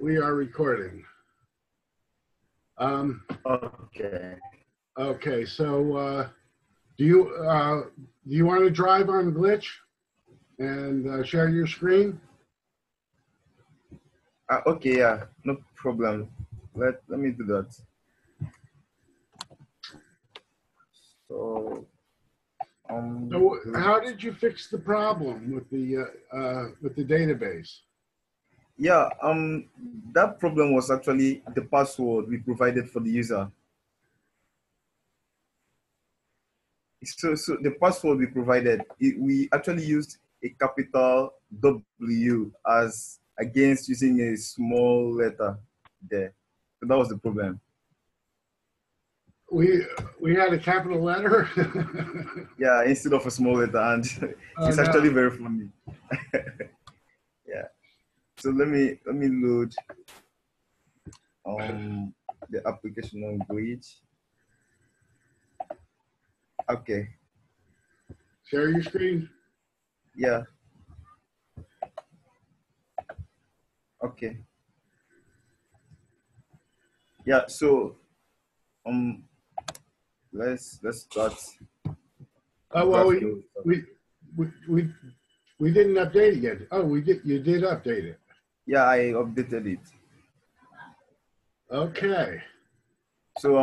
We are recording. Okay. Okay, so do you want to drive on Glitch and share your screen? Okay, yeah, no problem. Let me do that. So, So how did you fix the problem with the database? yeah, that problem was actually the password we provided for the user. So the password we provided, we actually used a capital W as against using a small letter there. So that was the problem. We had a capital letter. Yeah, instead of a small letter, and it's actually very funny. Yeah. So let me load the application language. Okay. Share your screen. Yeah. Okay. Yeah. So let's start. Oh well, we didn't update it yet. Oh, we did. You did update it. Yeah, I updated it. Okay. So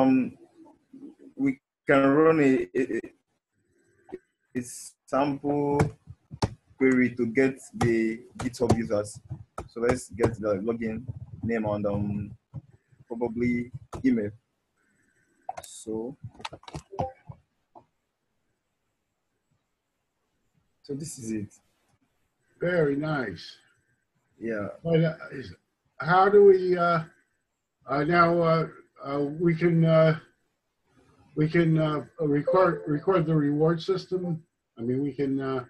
we can run a sample query to get the GitHub users. So let's get the login name and probably email. So this is it. Very nice. Yeah. But how do we now we can record the reward system? I mean, we can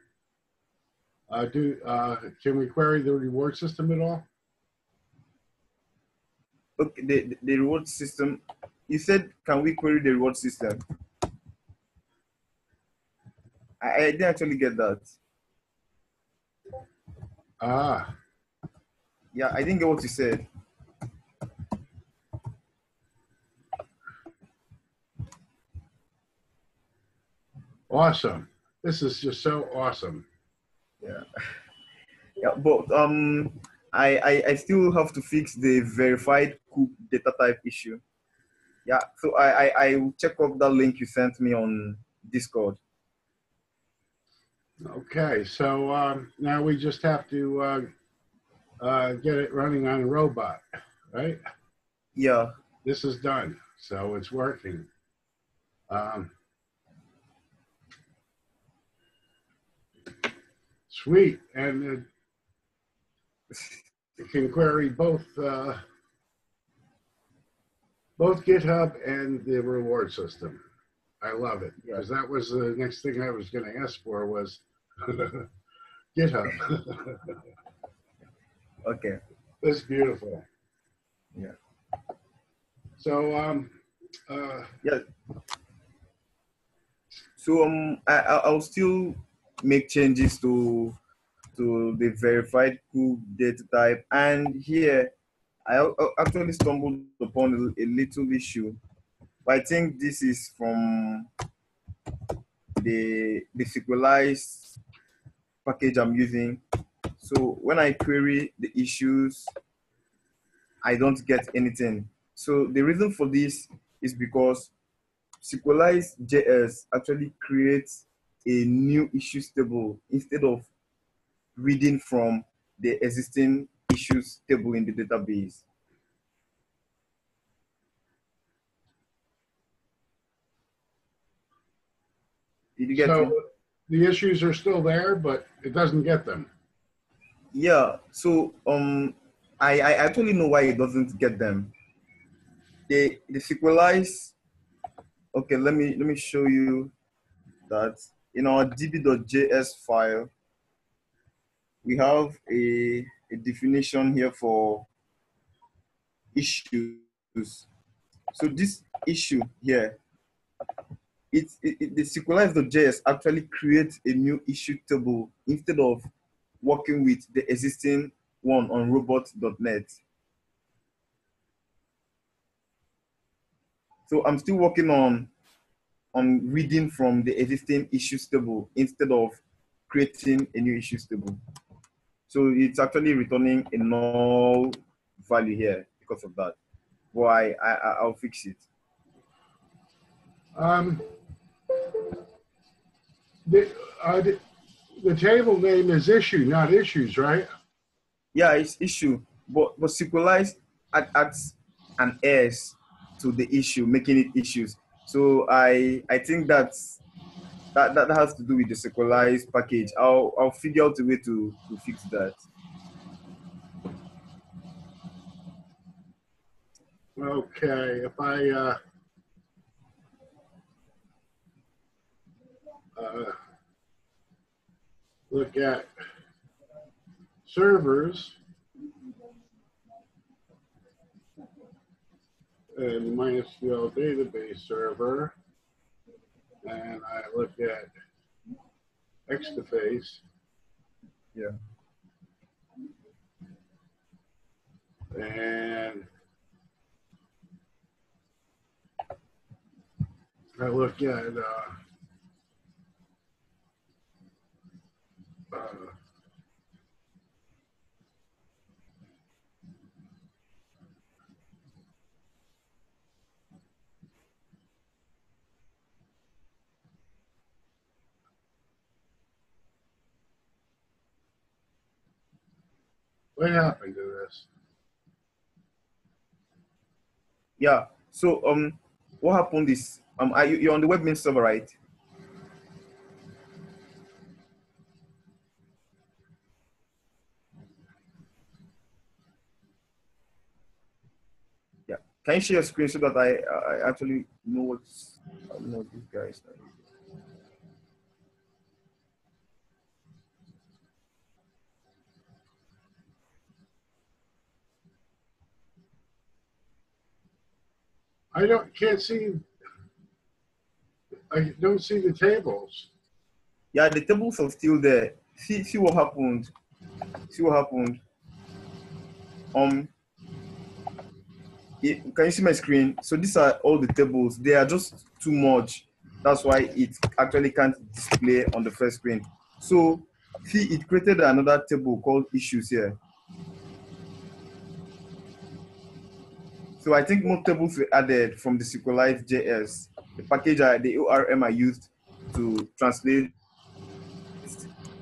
can we query the reward system at all? Okay, the reward system. You said, can we query the reward system? I didn't actually get that. Ah. Yeah, I didn't get what you said. Awesome. This is just so awesome. Yeah. Yeah, but I still have to fix the verified cook data type issue. Yeah, so I will check off that link you sent me on Discord. Okay, so now we just have to get it running on a robot, right? Yeah. This is done, so it's working. Sweet, and it can query both GitHub and the reward system. I love it, because that was the next thing I was going to ask for was GitHub. Okay. That's beautiful. Yeah. So yeah. So I'll still make changes to the verified cook data type, and here I actually stumbled upon a little issue. But I think this is from the SQLized package I'm using. So when I query the issues, I don't get anything. So the reason for this is because SQLized JS actually creates a new issues table instead of reading from the existing issues table in the database. Did you get me? The issues are still there, but it doesn't get them. Yeah. So I actually know why it doesn't get them. The SQLized. Okay, let me show you that in our db.js file, we have a definition here for issues. So this issue here, the SQLized.js actually creates a new issue table instead of working with the existing one on robot.net. So I'm still working on reading from the existing issues table instead of creating a new issues table. So it's actually returning a null value here because of that. But I'll fix it. The table name is issue, not issues, right? Yeah, it's issue, but SQLize adds an S to the issue, making it issues. So I think that has to do with the SQLize package. I'll figure out a way to fix that. Okay, if I look at servers and MySQL database server, and I look at Extaface. Yeah. And I look at what happened to this? Yeah. So what happened is you're on the web main server, right? Yeah. Can you share your screen so that I actually know what's these guys? I can't see. I don't see the tables. Yeah, the tables are still there. See what happened. See what happened. Can you see my screen? So these are all the tables. They are just too much. That's why it actually can't display on the first screen. So see, it created another table called issues here. So I think more tables were added from the SQLite JS, the package, the ORM I used to translate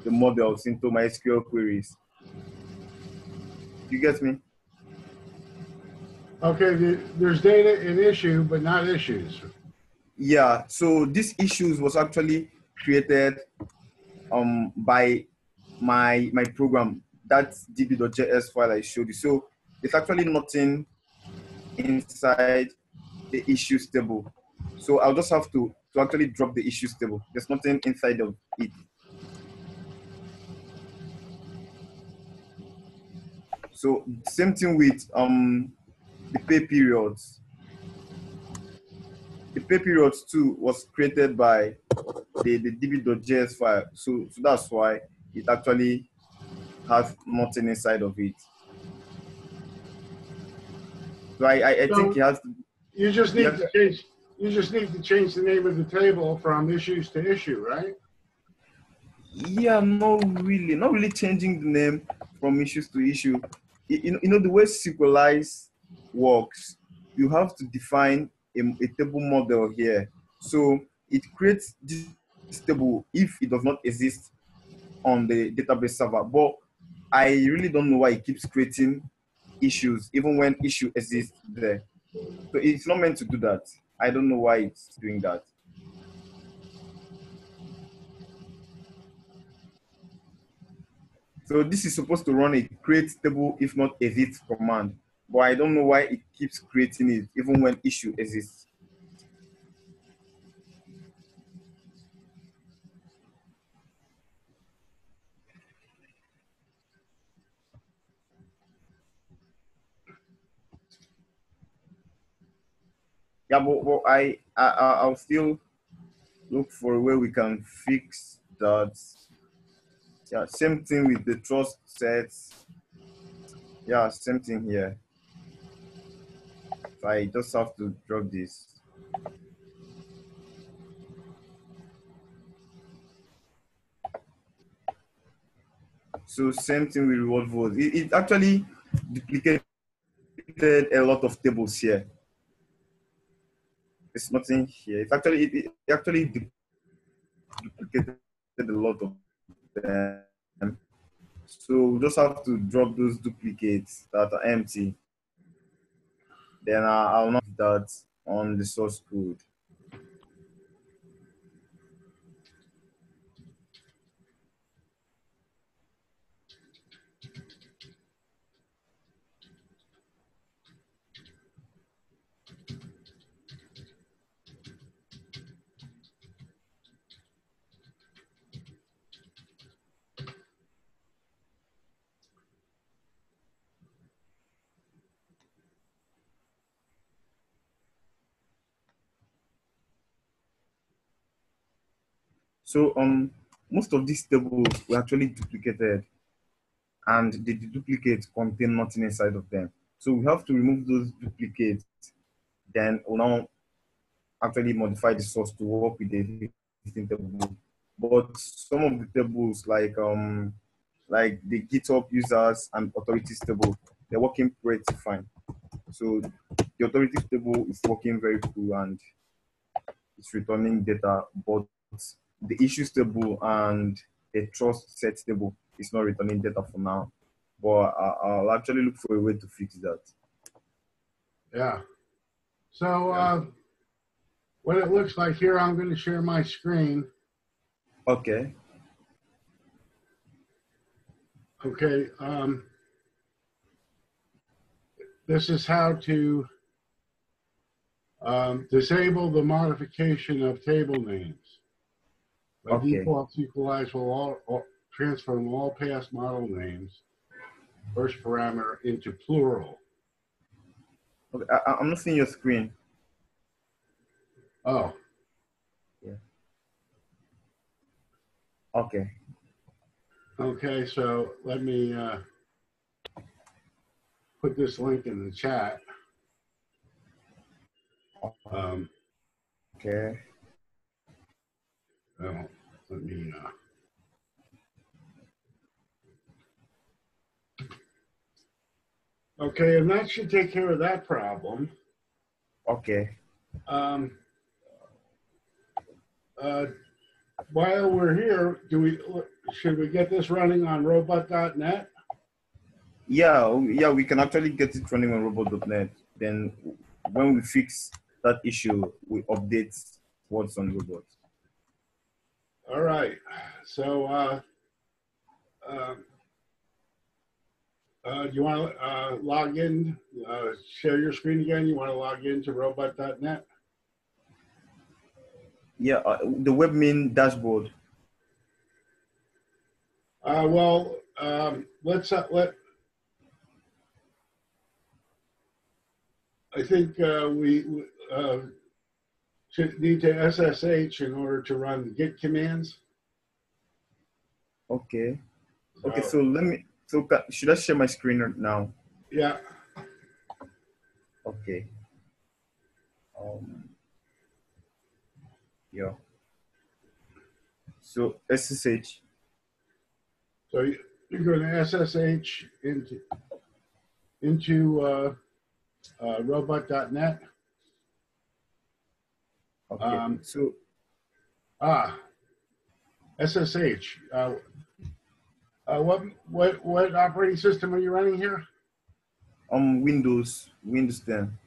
the models into my SQL queries. You get me? Okay, there's data in issue, but not issues. Yeah, so this issues was actually created by my program, that db.js file I showed you. So it's actually nothing inside the issues table. So I'll just have to actually drop the issues table. There's nothing inside of it. So same thing with the pay periods. The pay periods too was created by the db.js file. So that's why it actually has nothing inside of it. So I think it has to, you just need to change. You just need to change the name of the table from issues to issue, right? Yeah, not really changing the name from issues to issue. You know the way SQLize works, you have to define a table model here. So it creates this table if it does not exist on the database server. But I really don't know why it keeps creating issues even when issue exists there. So it's not meant to do that. I don't know why it's doing that. So this is supposed to run a create table if not exist command, but I don't know why it keeps creating it even when issue exists. Yeah, but I'll still look for a way we can fix that. Yeah, same thing with the trust sets. Yeah, same thing here. So I just have to drop this. So same thing with reward vote. It actually duplicated a lot of tables here. It's nothing here. It actually duplicated a lot of them. So we just have to drop those duplicates that are empty. Then I'll not that on the source code. So most of these tables were actually duplicated, and the duplicates contain nothing inside of them. So we have to remove those duplicates. Then we'll now actually modify the source to work with the existing table. But some of the tables, like the GitHub users and authorities table, they're working pretty fine. So the authorities table is working very cool and it's returning data, but the issues table and the trust set table is not returning data for now. But I'll actually look for a way to fix that. Yeah. So what it looks like here, I'm going to share my screen. Okay. Okay. This is how to disable the modification of table names. By default, equalize will all transform all past model names, first parameter, into plural. Okay, I'm not seeing your screen. Oh. Yeah. Okay. Okay, so let me put this link in the chat. Okay. Well, let me. Okay, and that should take care of that problem. Okay. While we're here, should we get this running on robot.net? Yeah, we can actually get it running on robot.net. Then when we fix that issue, we update what's on robot. All right. So you want to log in, share your screen again? You want to log into robot.net? Yeah, the webmin dashboard. Let's I think we should need to SSH in order to run Git commands. Okay. Okay, so let me, should I share my screen now? Yeah. Okay. Yeah. So SSH. So you're going to SSH into robot.net. Okay. SSH. What operating system are you running here? Windows 10.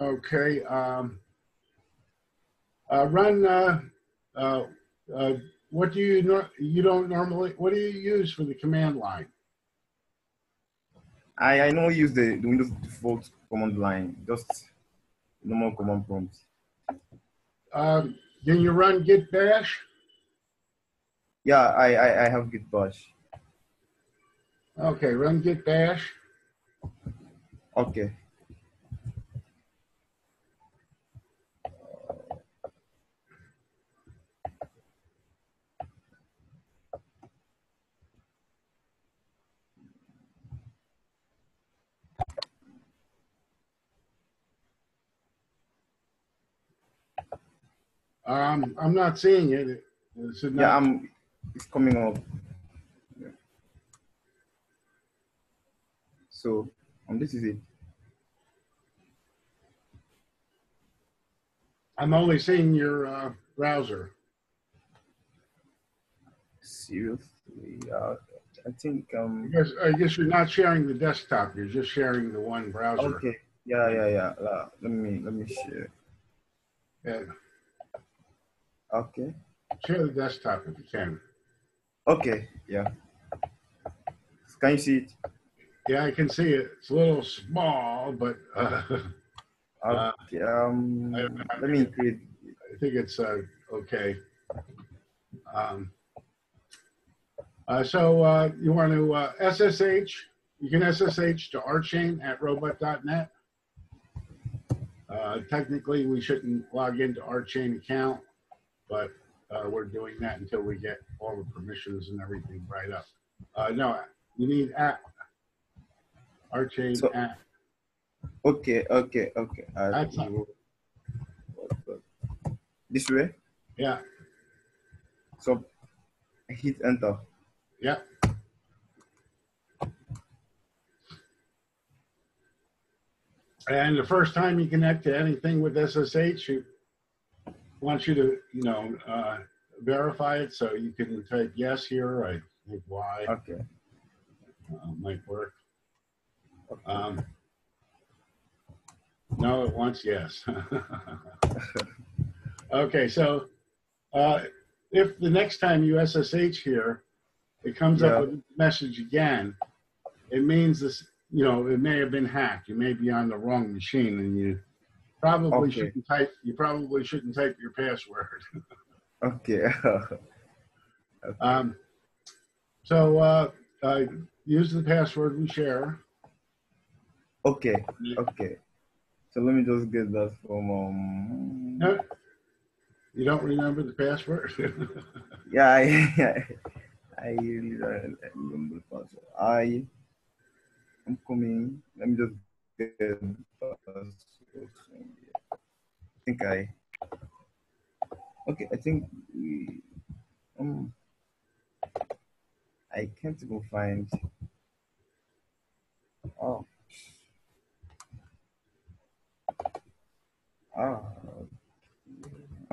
Okay. Run. What do you don't normally? What do you use for the command line? I know use the Windows default command line, just normal command prompts. Can you run git bash? Yeah, I have git bash. Okay, run git bash. Okay. I'm not seeing it. Yeah, It's coming up. Yeah. So this is it. I'm only seeing your browser. Seriously, I think I guess you're not sharing the desktop. You're just sharing the one browser. okay. Yeah. Let me share. Yeah. Okay. Share the desktop if you can. Okay. Yeah. Can you see it? Yeah, I can see it. It's a little small, but Okay. Let me create. I think it's okay. So you want to SSH? You can SSH to RChain at robot.net. Technically, we shouldn't log into RChain account, but we're doing that until we get all the permissions and everything right up. No, you need at RChain So, at. Okay. This way? Yeah. So hit enter. Yeah. And the first time you connect to anything with SSH, it wants you to, verify it. So you can type yes here. I think Y. Okay. Might work. Okay. No, it wants yes. Okay, so if the next time you SSH here, it comes up with a message again, it means this, it may have been hacked. You may be on the wrong machine, and you probably shouldn't type. You probably shouldn't type your password. Okay. So use the password we share. Okay. So let me just get that from. No, you don't remember the password? Yeah, I really don't remember the password. I'm coming. Let me just get the password. I think we. I can't even find. Oh.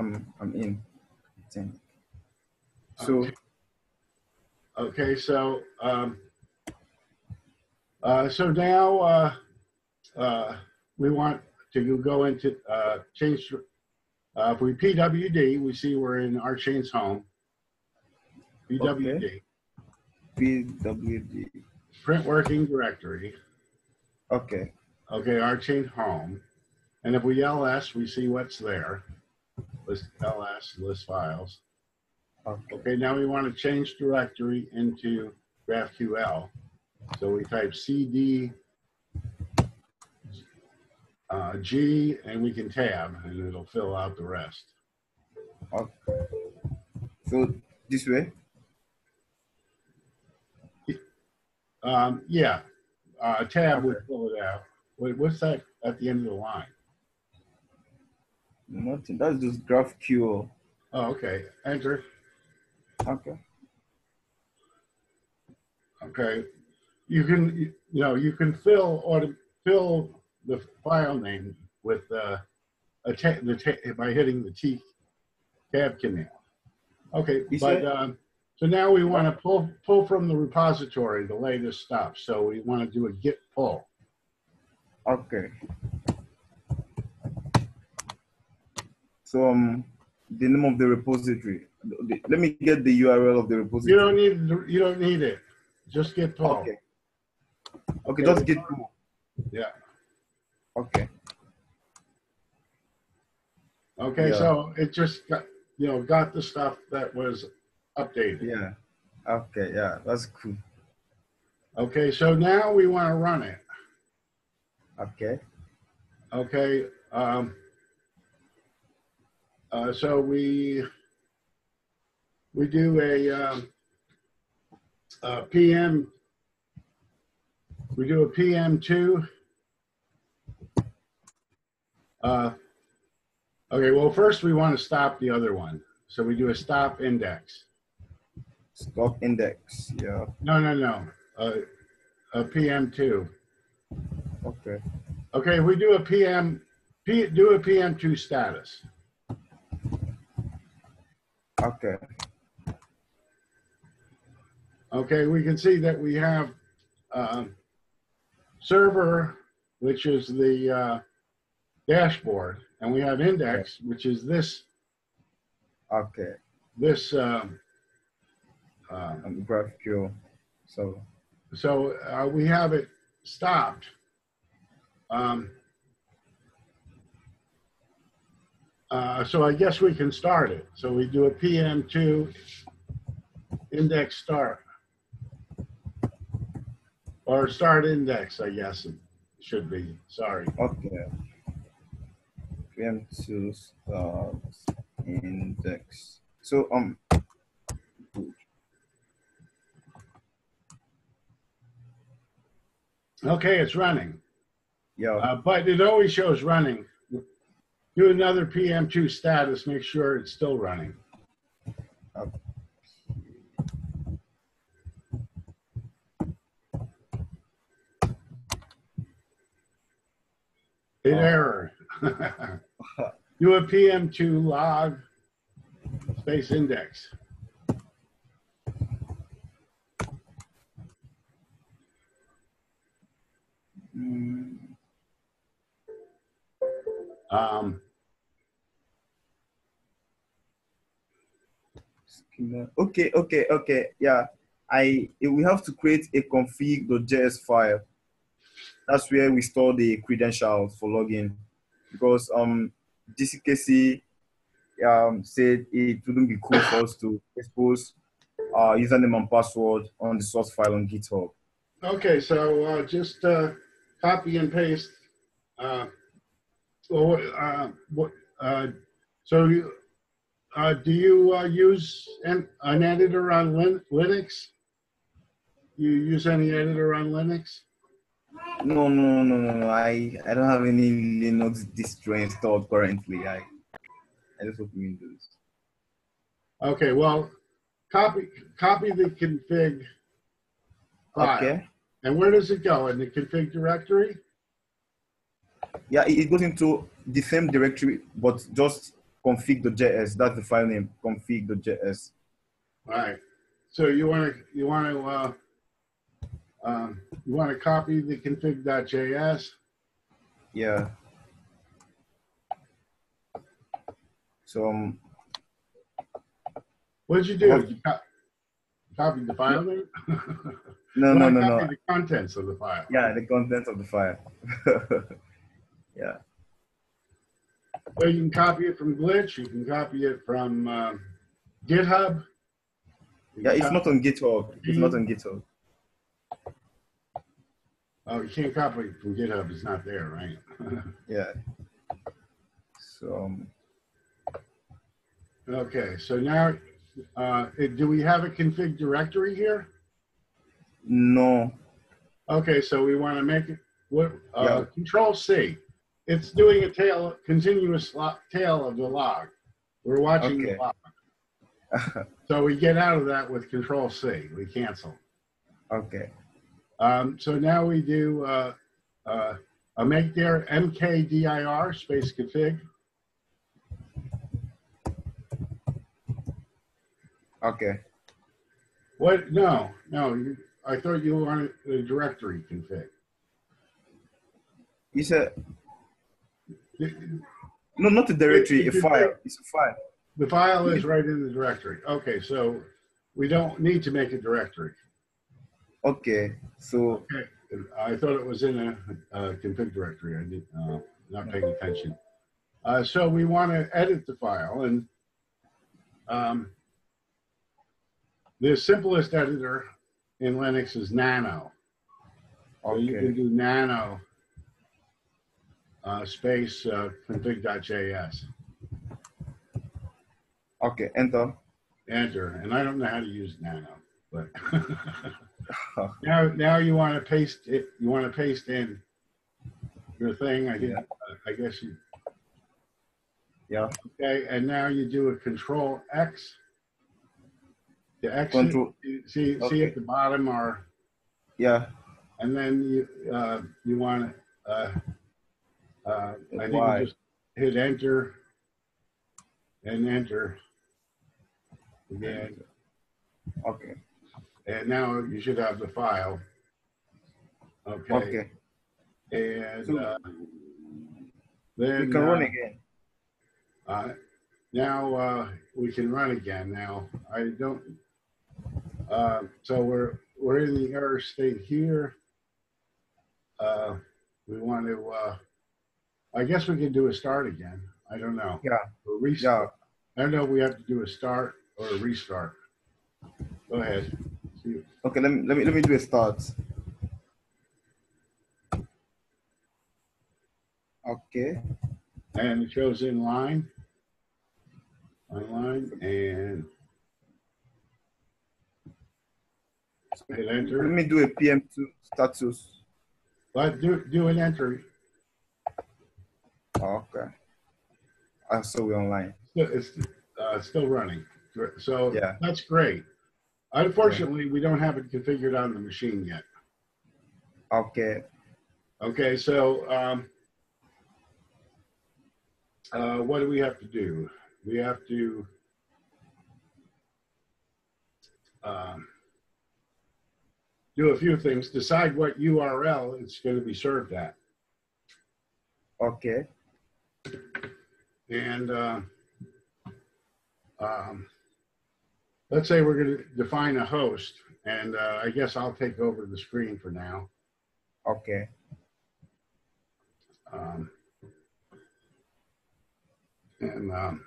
I'm in. I think. So. Okay. So so now we want to go into change. If we PWD, we see we're in RChain's home. PWD. Okay. PWD. Print working directory. Okay. Okay, RChain home. And if we ls, we see what's there. List ls, list files. Okay, now we want to change directory into GraphQL. So we type cd G, and we can tab, and it'll fill out the rest. Okay. So this way? Yeah. Tab would fill it out. Wait, what's that at the end of the line? Nothing. That's just GraphQL. Oh, okay. Enter. Okay. Okay. You can, you can fill the file name with by hitting the tab command. Okay, but so now we want to pull from the repository the latest stuff. So we want to do a git pull. Okay. So the name of the repository. Let me get the URL of the repository. You don't need it. Just git pull. Okay. Okay, just git pull. Yeah. Okay. Okay, so it just got the stuff that was updated. Yeah. Okay, yeah, that's cool. Okay, so now we want to run it. Okay. Okay. So we do a PM. We do a PM2. Okay, well, first we want to stop the other one. So we do a stop index. Stock index. Yeah. No. A PM2. Okay. Okay, we do a PM2 status. Okay. Okay, we can see that we have server, which is the dashboard, and we have index, which is this. Okay. This GraphQL. So we have it stopped. So I guess we can start it. So we do a PM2 index start. Or start index, I guess it should be. Sorry. okay. PM2 start index. So Okay, it's running. yeah. But it always shows running. Do another PM2 status, make sure it's still running. Okay. Error. Do a PM2 log space index. Okay. Yeah. We have to create a config.js file. That's where we store the credentials for login, because DCKC said it wouldn't be cool for us to expose username and password on the source file on GitHub. Okay, so just copy and paste. So you, do you use an editor on Linux? You use any editor on Linux? No. I don't have any Linux distro installed currently. I just work Windows. Okay, well, copy the config file. Okay. And where does it go? In the config directory? Yeah, it goes into the same directory, but just config.js. That's the file name, config.js. All right. So you want to copy the config.js? Yeah. So what did you do? You copied the file name? No. Copy the contents of the file. Yeah, the contents of the file. Yeah. So you can copy it from Glitch. You can copy it from GitHub. Yeah, it's not on GitHub. It's not on GitHub. Oh, you can't copy it from GitHub. It's not there, right? Yeah. So. Okay, so now, do we have a config directory here? No. Okay, so we want to make it Yeah. Control C. It's doing a continuous tail of the log. We're watching the log. So we get out of that with Control C. We cancel. Okay. So now we do a make there mkdir space config. Okay. What? No. I thought you wanted a directory config. You said no, not a directory, a file. It's a file. The file is right in the directory. Okay, so we don't need to make a directory. Okay, so okay. I thought it was in a config directory. I did not paying attention. So we want to edit the file, and the simplest editor in Linux is nano. So you can do nano space config.js. Okay, enter. Enter, and I don't know how to use nano, but now you want to paste it. You want to paste in your thing. I guess you. Yeah. Okay, and now you do a Control X. The exit. Control. See Okay. at the bottom are. Yeah. And then you want I think you Why? just hit enter and enter again. Okay. And now you should have the file. Okay. Okay. And So then we can run again. Now we can run again. Now I don't. So we're in the error state here. We want to. I guess we can do a start again. I don't know. Yeah. Or restart. Yeah. I don't know if we have to do a start or a restart. Go ahead. Okay, let me do a start. Okay. And it shows online, and hit enter. Let me do a PM2 status. But do an entry. Okay. So we're online. It's still running. So yeah, that's great. Unfortunately, we don't have it configured on the machine yet. Okay. Okay, so what do we have to do? We have to do a few things. Decide what URL it's going to be served at. Okay. And let's say we're going to define a host, and I guess I'll take over the screen for now. Okay. And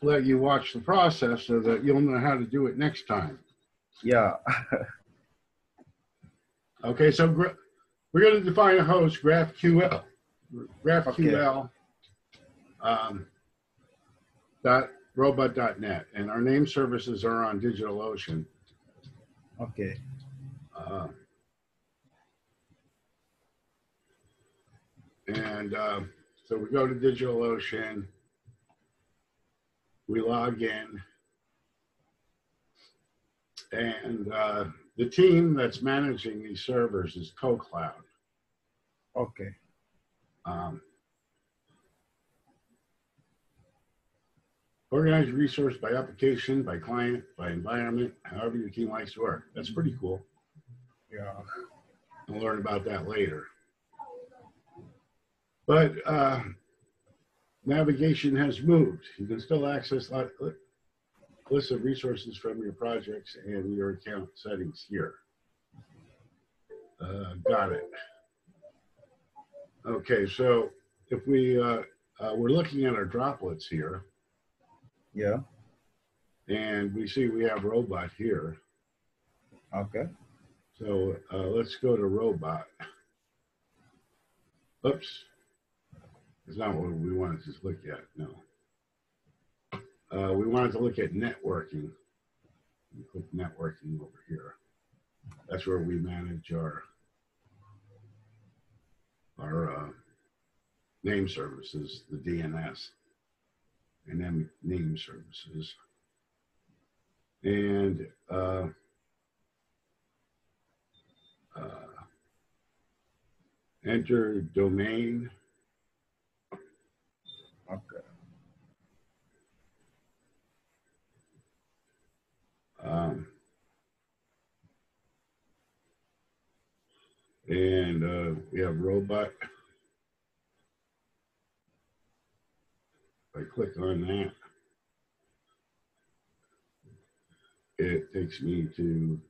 let you watch the process so that you'll know how to do it next time. Yeah. Okay, so we're going to define a host, GraphQL. GraphQL .robot.net, and our name services are on DigitalOcean. Okay. So we go to DigitalOcean, we log in, and the team that's managing these servers is Colab. Okay. Organize resource by application, by client, by environment, however your team likes to work. That's pretty cool. Yeah. We'll learn about that later. But navigation has moved. You can still access lists of resources from your projects and your account settings here. Got it. Okay, so if we're looking at our droplets here. Yeah. And we see we have robot here. Okay. So let's go to robot. Oops. It's not what we wanted to look at, no. We wanted to look at networking. Click networking over here. That's where we manage our name services, the DNS, and then name services. And enter domain. Okay. And we have robot. If I click on that, it takes me to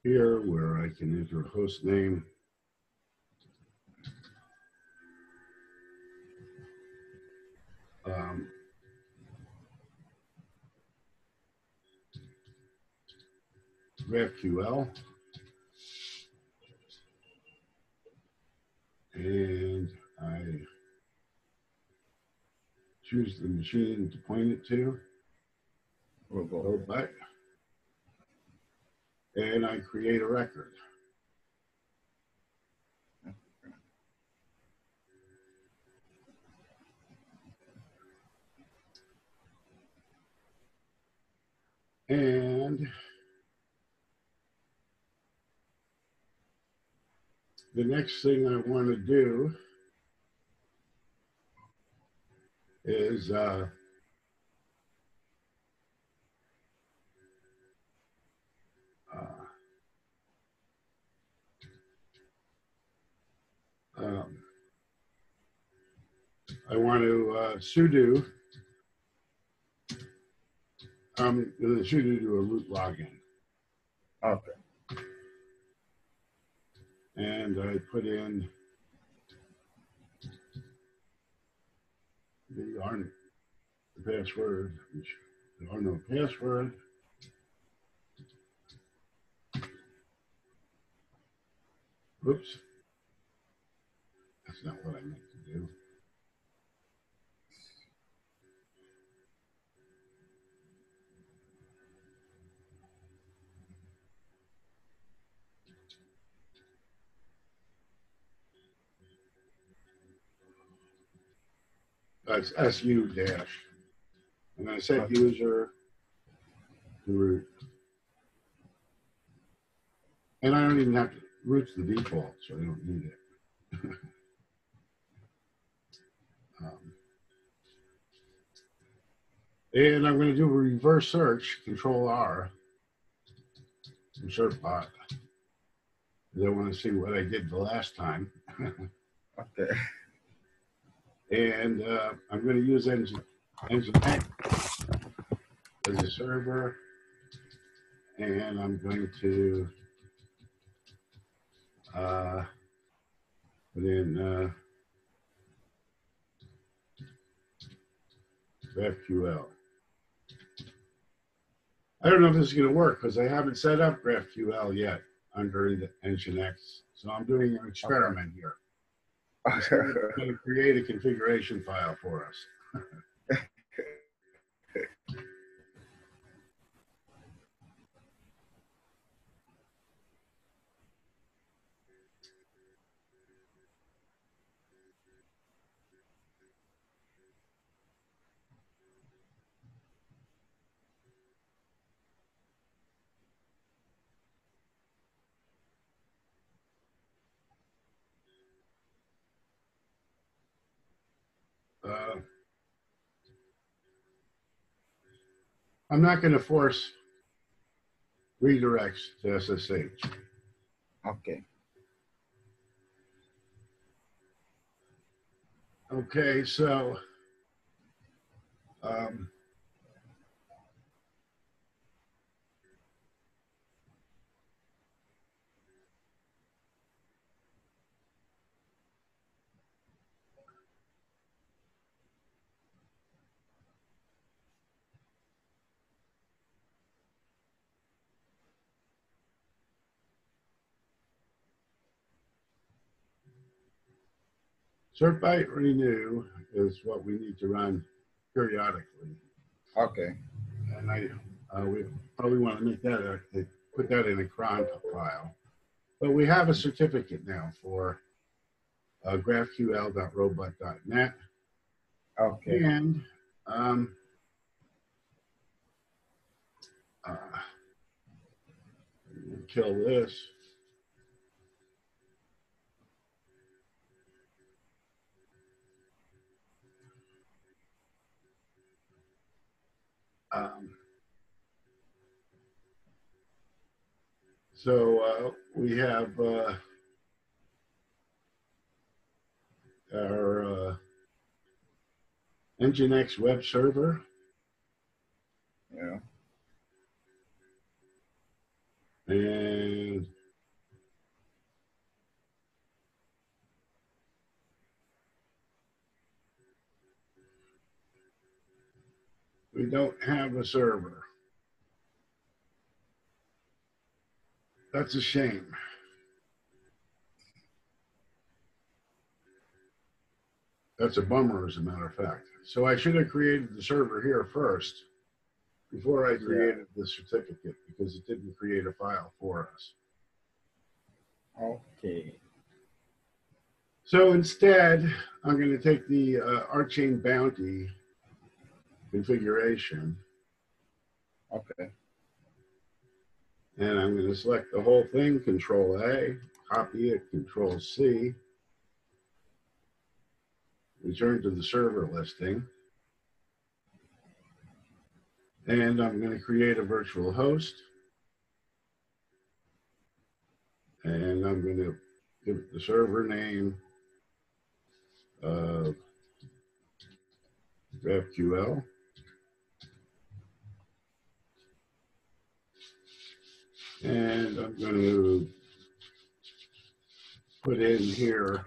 here where I can enter a host name. GraphQL. And I choose the machine to point it to. Robot. And I create a record. And the next thing I want to do is I want to sudo. I'm going to sudo do a root login. Okay. And I put in the password. There are no password. Oops. That's not what I meant to do. That's SU dash. I'm going to set user to root. And I don't even have to, root's the default, so I don't need it. And I'm going to do a reverse search, Control R, insert bot. I want to see what I did the last time. Okay. And I'm going to use Nginx as a server, and I'm going to put in GraphQL. I don't know if this is going to work because I haven't set up GraphQL yet under the Nginx. So I'm doing an experiment here. I'm going to create a configuration file for us. I'm not going to force redirects to SSH. Okay. Okay, so cert byte renew is what we need to run periodically. Okay. And we probably want to make that put that in a cron file. But we have a certificate now for graphql.robot.net. Okay. And kill this. So we have our Nginx web server. Yeah. And we don't have a server. That's a shame. That's a bummer, as a matter of fact. So I should have created the server here first before I created the certificate, because it didn't create a file for us. Okay. So instead, I'm going to take the RChain bounty configuration. Okay. And I'm going to select the whole thing, Control A, copy it, Control C, return to the server listing. And I'm going to create a virtual host. And I'm going to give it the server name of GraphQL. And I'm going to put in here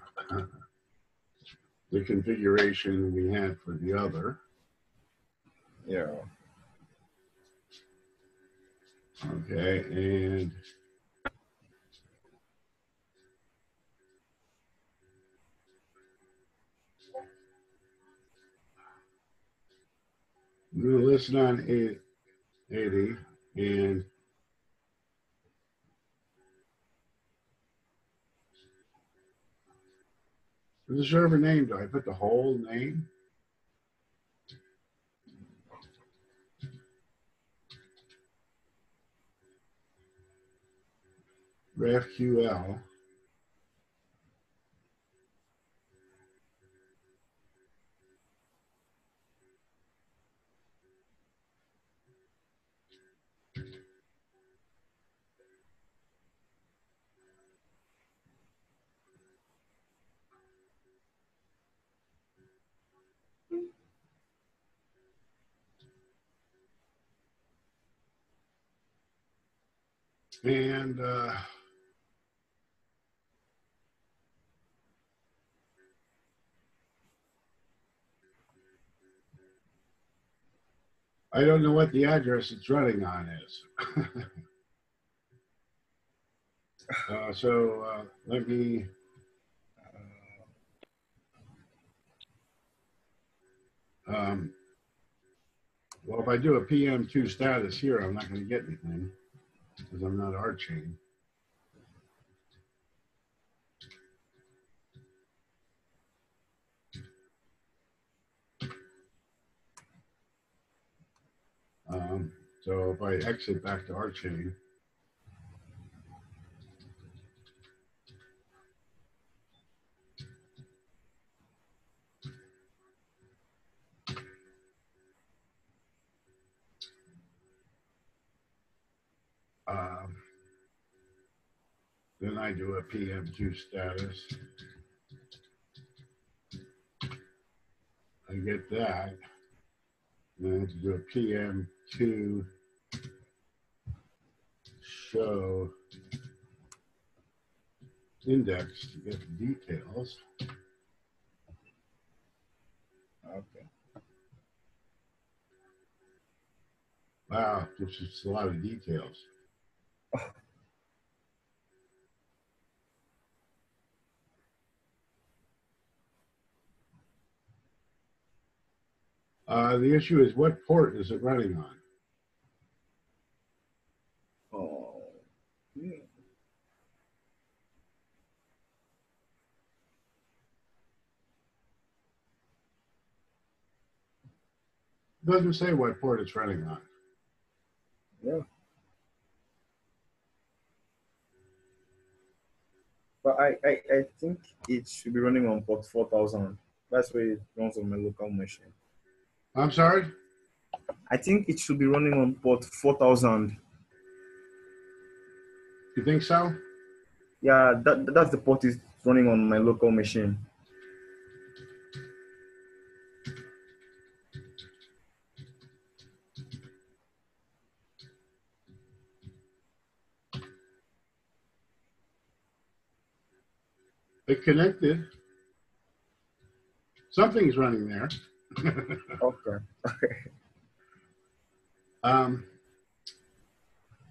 the configuration we had for the other. Yeah. Okay, and I'm going to listen on 80 and for the server name, do I put the whole name? GraphQL. And I don't know what the address it's running on is. So let me, well, if I do a PM2 status here, I'm not going to get anything because I'm not RChain. So if I exit back to RChain, then I do a PM2 status. I get that. Then I have to do a PM2 show index to get the details. Okay. Wow, which is a lot of details. The issue is what port is it running on? Oh. Yeah. It doesn't say what port it's running on. Yeah. But I think it should be running on port 4000. That's where it runs on my local machine. I'm sorry? I think it should be running on port 4000. You think so? Yeah, that's the port is running on my local machine. It connected. Something's running there. Okay.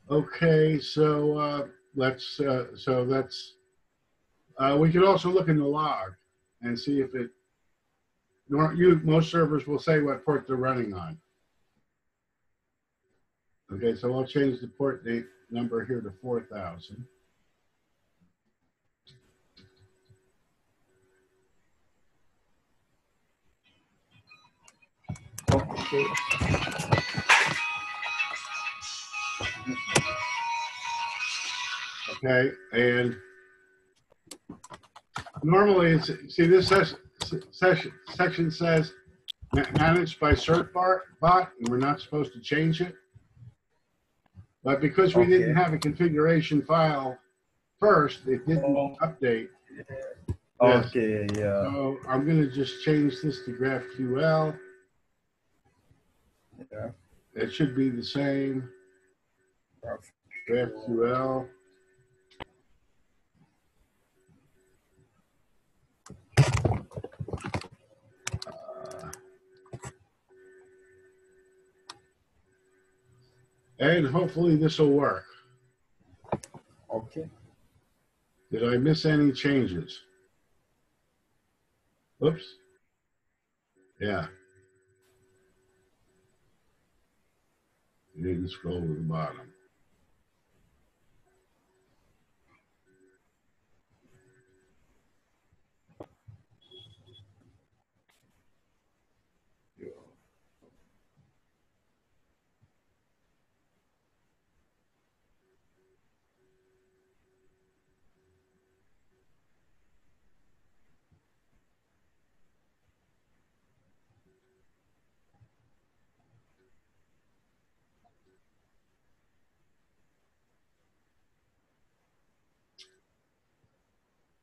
Okay, so let's we could also look in the log and see if it. Most servers will say what port they're running on. Okay, so I'll change the port date number here to 4000. Okay. Okay, and normally it's, see this section says managed by bot, and we're not supposed to change it. But because we didn't have a configuration file first, it didn't update. Okay, yeah. So I'm going to just change this to GraphQL. Yeah. It should be the same. GraphQL. And hopefully this will work. Okay. Did I miss any changes? Oops. Yeah. You didn't scroll to the bottom.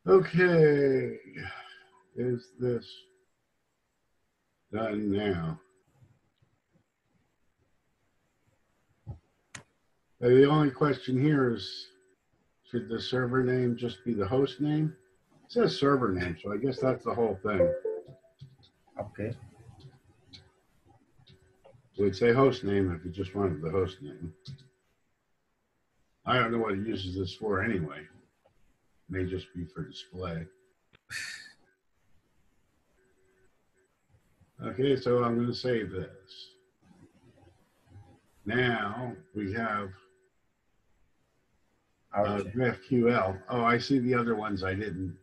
Okay. Is this done now? The only question here is, should the server name just be the host name? It says server name, so I guess that's the whole thing. Okay. It would say host name if you just wanted the host name. I don't know what it uses this for anyway. It may just be for display. Okay, so I'm going to save this. Now we have GraphQL. Oh, I see the other ones I didn't.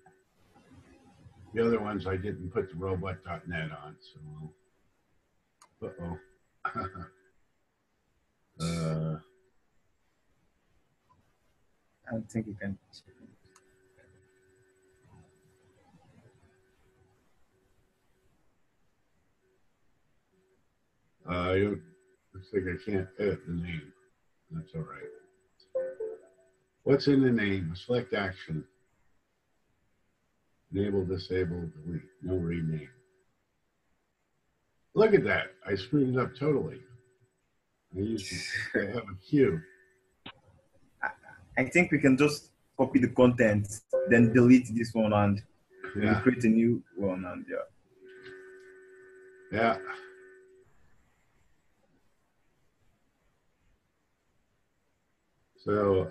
The other ones I didn't put the robot.net on. So, uh-oh. I don't think you can. Looks like I can't edit the name. That's all right. What's in the name? Select action. Enable, disable, delete. No rename. Look at that. I screwed it up totally. I used to have a queue. I think we can just copy the content, then delete this one and create a new one. And yeah. So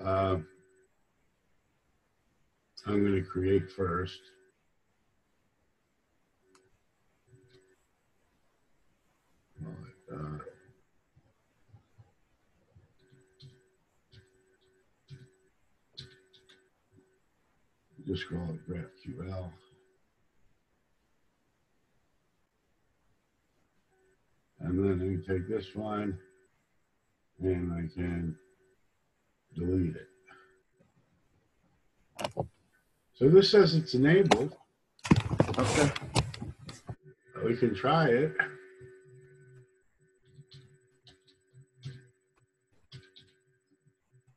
I'm going to create first. Just call it GraphQL. And then I can take this one and I can delete it. So this says it's enabled. okay. We can try it.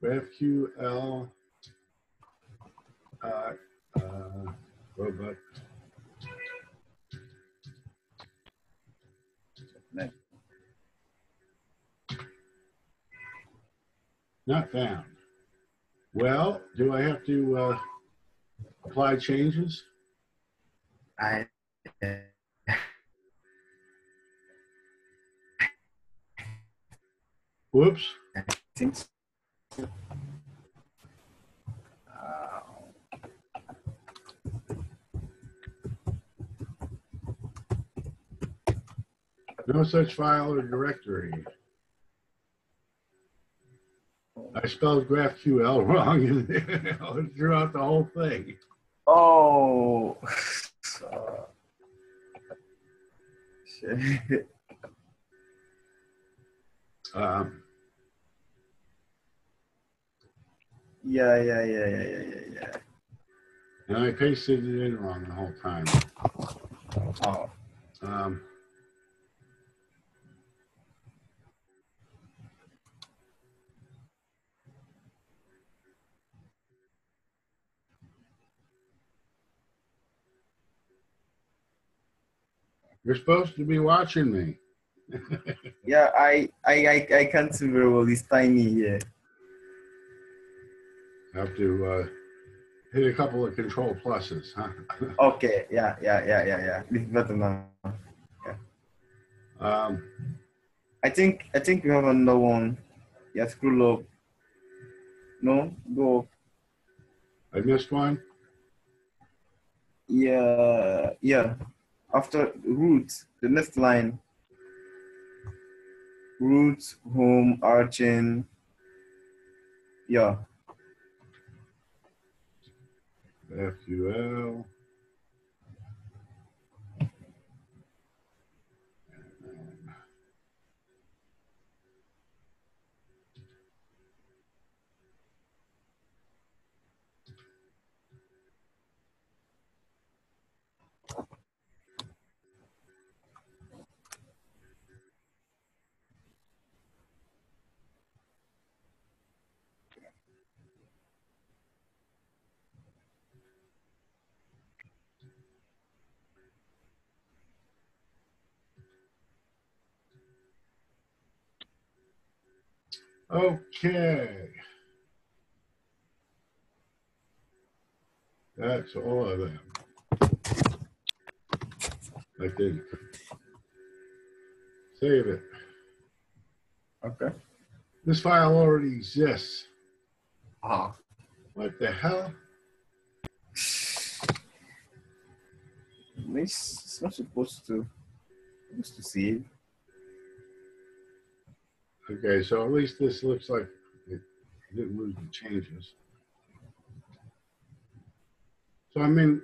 GraphQL robot. Not found. Well, do I have to apply changes? Whoops. I think so. No such file or directory. I spelled GraphQL wrong and threw out the whole thing. Oh. Shit. Yeah. And I pasted it in wrong the whole time. Oh. You're supposed to be watching me. Yeah, I can't see very well. It's tiny here. I have to hit a couple of control pluses, huh? Okay, yeah. It's better now. um, I think we have another one. Yeah, scroll up. No, go up. I missed one. Yeah. After root, the next line. Root, home, RChain. Yeah. FQL. Okay. That's all of them. I think. Save it. Okay. This file already exists. Ah. What the hell? It's not supposed to save. Okay, so at least this looks like it didn't lose the changes. So I'm in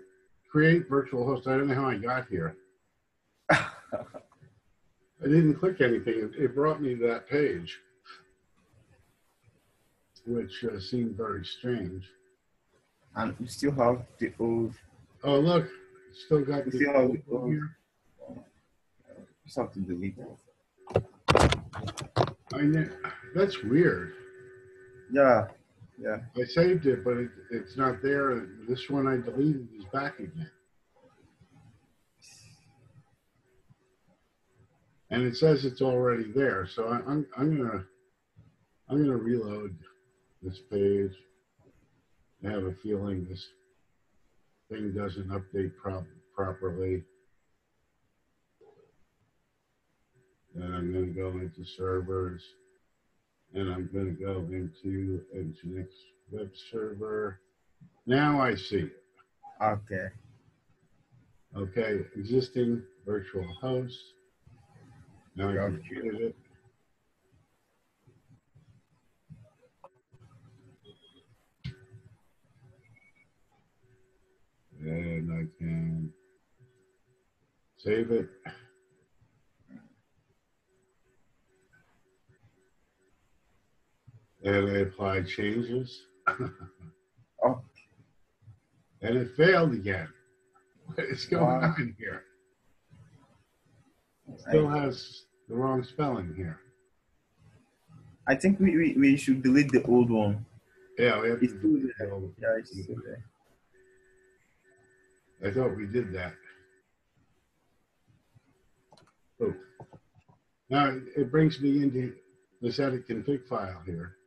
create virtual host. I don't know how I got here. I didn't click anything. It brought me to that page, which seemed very strange. And we still have the old. Oh, look, it's still got We the still have the old. here. Just have to delete it. I know. That's weird. Yeah. I saved it, but it's not there. This one I deleted is back again. And it says it's already there. So I'm gonna reload this page. I have a feeling this thing doesn't update properly. And I'm going to go into servers, and I'm going to go into Nginx web server. Now I see it. Okay. Okay, existing virtual host. Now I can edit it. And I can save it. And I apply changes. Oh. And it failed again. What is going on here? It still has the wrong spelling here. I think we should delete the old one. Yeah, we have It's to still delete there. the old. Yeah, it's still there. I thought we did that. Oh. Now it brings me into this edit config file here.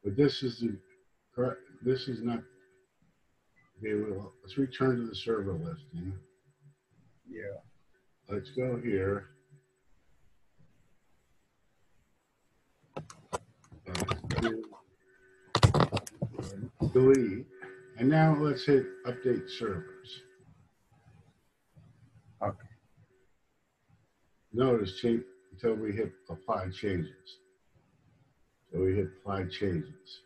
But this is the correct. This is not. Okay, well, let's return to the server listing. Yeah. Let's go here. Delete. And now let's hit update servers. Okay. Notice change until we hit apply changes. So we hit apply changes.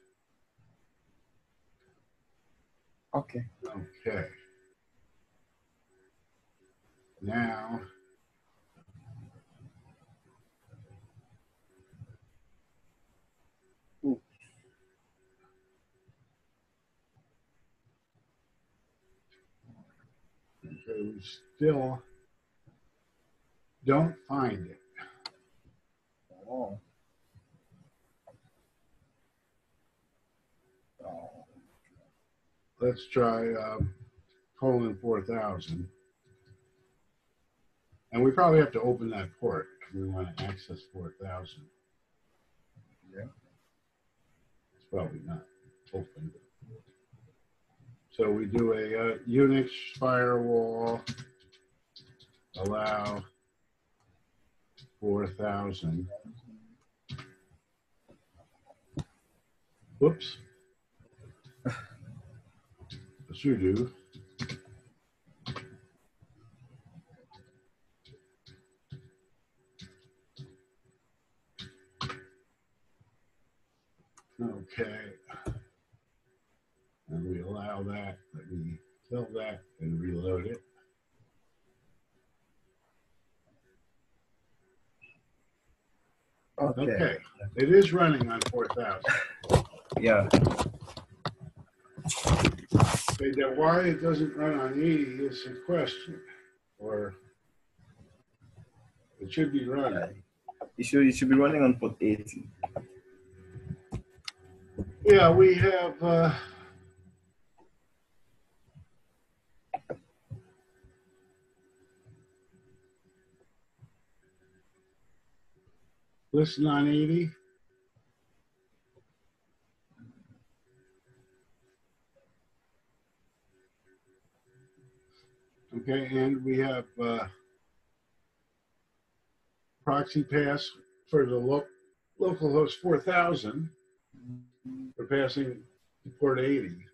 Okay. Okay. now. Ooh. Okay, we still don't find it. Oh. Let's try colon 4000. And we probably have to open that port if we want to access 4000. Yeah. It's probably not open. So we do a Unix firewall, allow 4000. Whoops. Sudo. Okay. And we allow that. Let me kill that and reload it. Okay. It is running on 4000. Yeah. Okay, now why it doesn't run on 80 is a question. Or it should be running. It should be running on port 80. Yeah, we have listen on 80. Okay, and we have proxy pass for the localhost 4000. We're passing to port 80.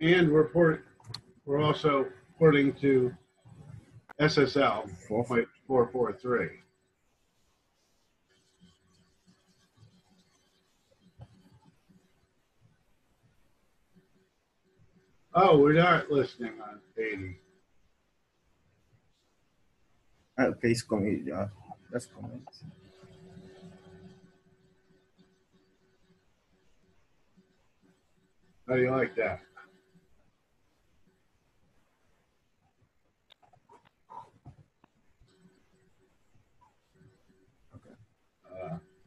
And we're also porting to SSL 4.443. Oh, we're not listening on 80. Paste commit. Yeah, that's commit. How do you like that?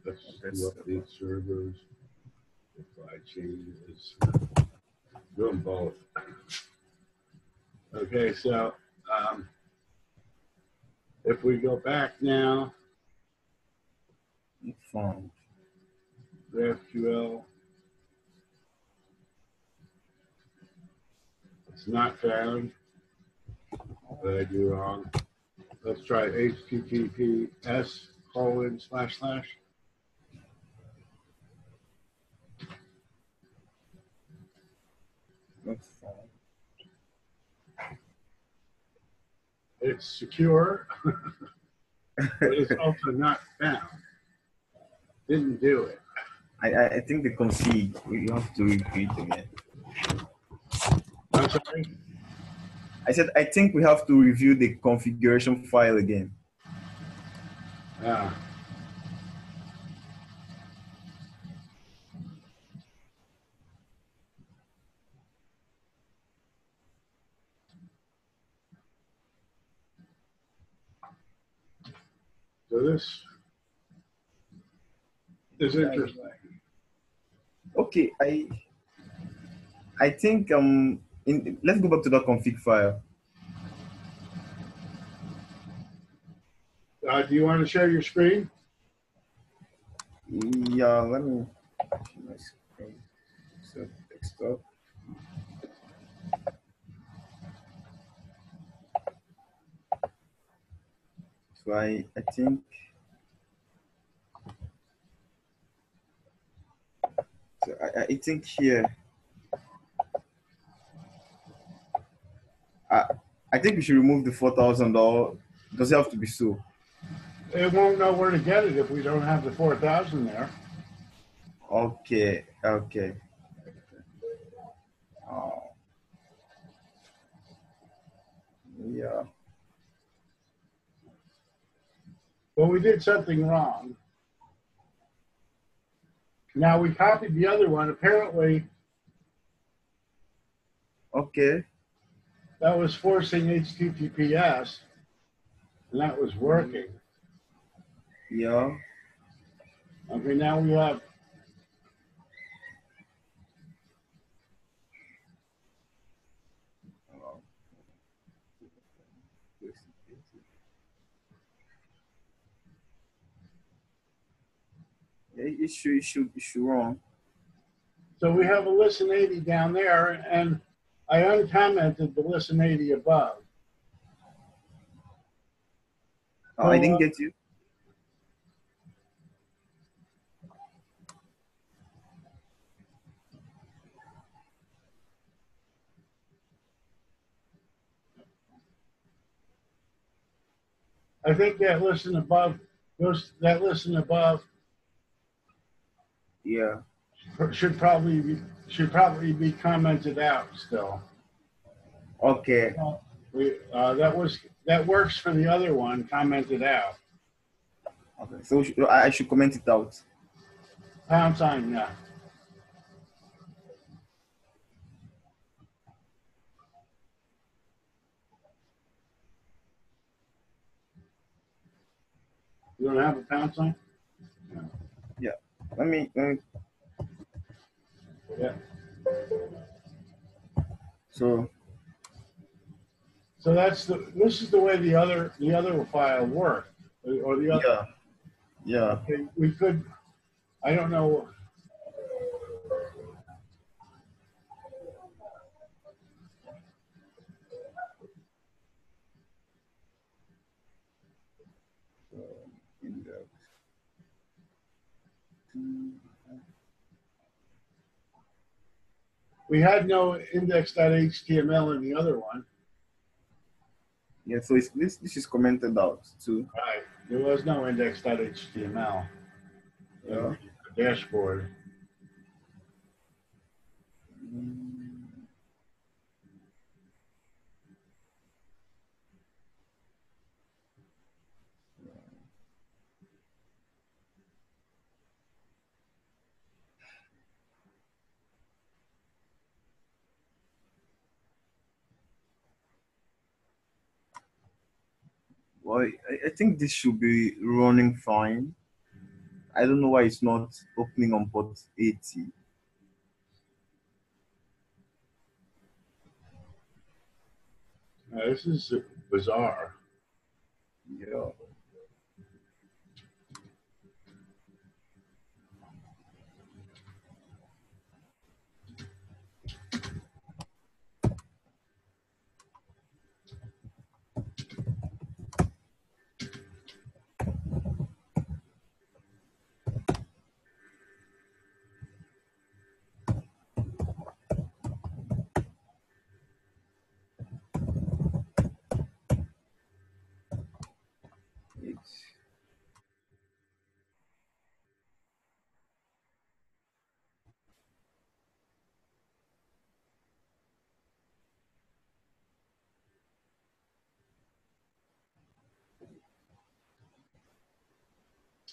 Let's do update servers. RChain is doing both. Okay, so if we go back now, Found. GraphQL, it's not found. What did I do wrong? Let's try HTTPS:// Not found. It's secure, but it's also not found. Didn't do it. I think the config, we have to repeat again. I'm sorry? I said, I think we have to review the configuration file again. Yeah. So this is interesting. Okay, I think let's go back to that config file. Do you want to share your screen? Yeah, let me share my screen. So desktop. So I think so I think here I think we should remove the 4,000, or does it have to be so? It won't know where to get it if we don't have the 4000 there. Okay. Oh. Yeah. Well, we did something wrong. Now we copied the other one. Apparently, Okay. that was forcing HTTPS, and that was working. Yeah. Okay, now we have. Yeah, it should run. So we have a listen 80 down there, and I uncommented the listen 80 above. Oh, I didn't get you. I think that listen above, that listen above, Yeah. should probably be commented out still. Okay. That works for the other one, commented out. Okay. So I should comment it out. Pound sign, yeah. You don't have a pound sign? No. Yeah. Let me. Yeah. So this is the way the other file worked, or the other. Yeah. Yeah. Okay, we could. I don't know. We had no index.html in the other one. Yeah. So this is commented out too. Right. There was no index.html. Yeah. Dashboard. Well, I think this should be running fine. I don't know why it's not opening on port 80. This is bizarre. Yeah.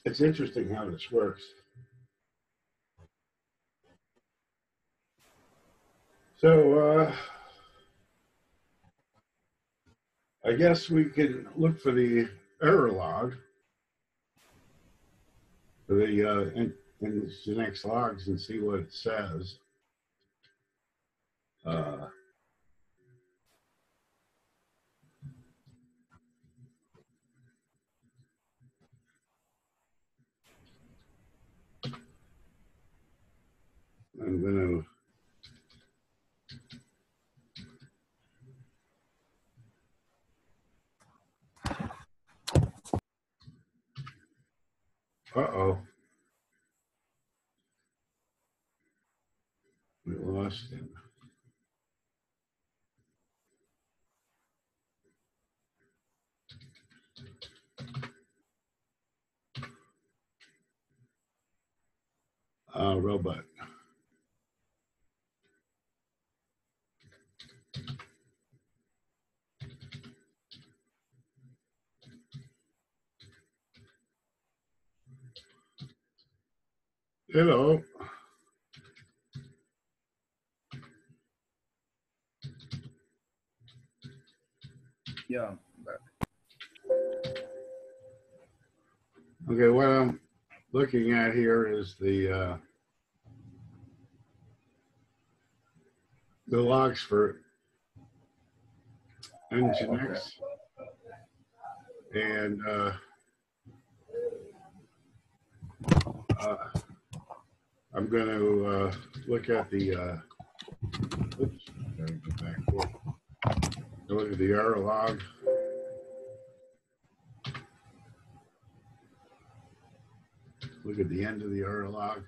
It's interesting how this works. So I guess we can look for the error log for the in the next logs and see what it says. I'm going to. Uh-oh. We lost him. Robot. Hello. Yeah, I'm back. Okay, what I'm looking at here is the logs for Nginx, and I'm going to look at the oops, gotta go back here. Look at the error log. Look at the end of the error log.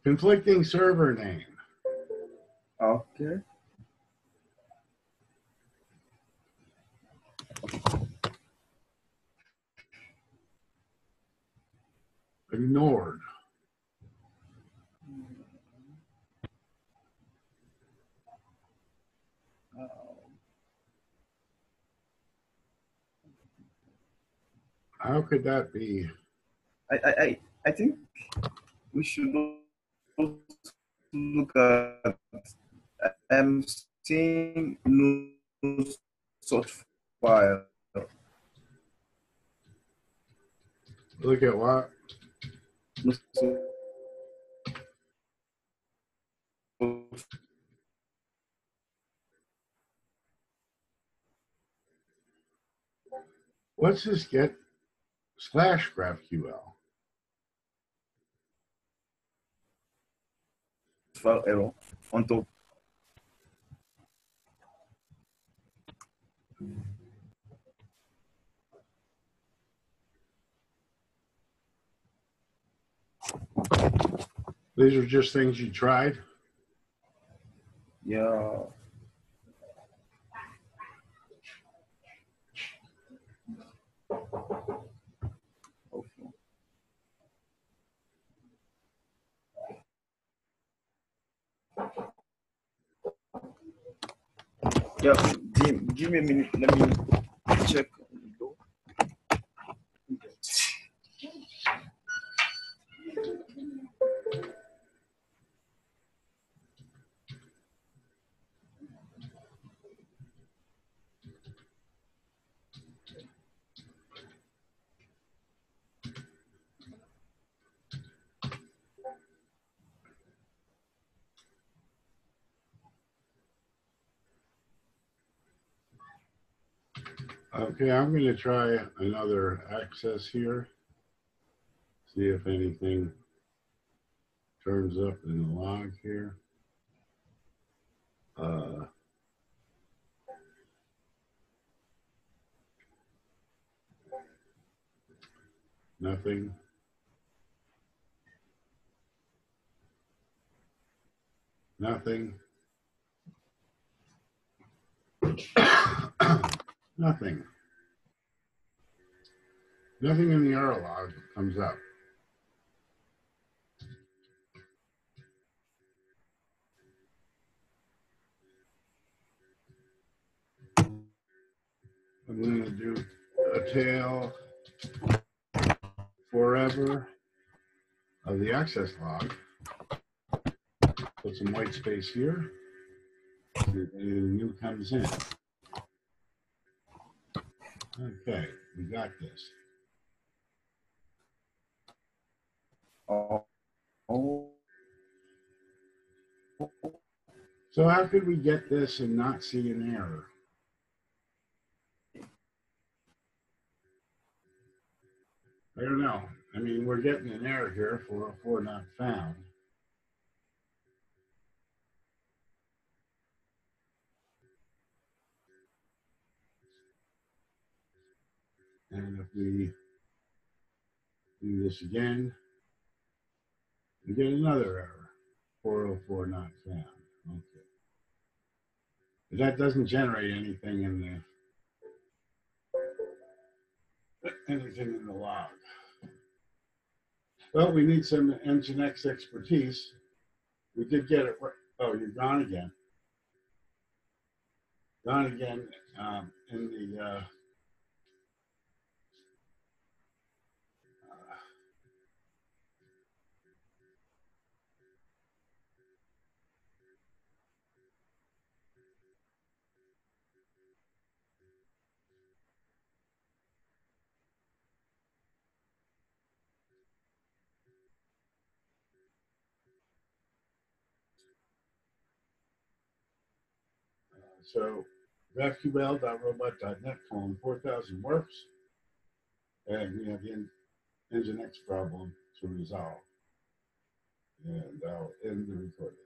Conflicting server name. Okay. Ignored. How could that be? I think we should look at. I'm seeing no such file. Look at what? No such What's this get slash GraphQL? file error on top. These are just things you tried. Yeah. Okay. Yeah, give me a minute. Let me check. Okay, I'm going to try another access here. See if anything turns up in the log here. Nothing. Nothing. Nothing. Nothing in the error log comes up. I'm going to do a tail forever of the access log. Put some white space here. See if anything new comes in. Okay, we got this. Oh. So how could we get this and not see an error? I don't know. I mean, we're getting an error here for not found. And if we do this again, we get another error, 404 not found. Okay. But that doesn't generate anything in the log. Well, we need some Nginx expertise. We did get it. Oh, you're gone again. Gone again in the So GraphQL.robot.net colon 4000 works, and we have the Nginx problem to resolve. And I'll end the recording.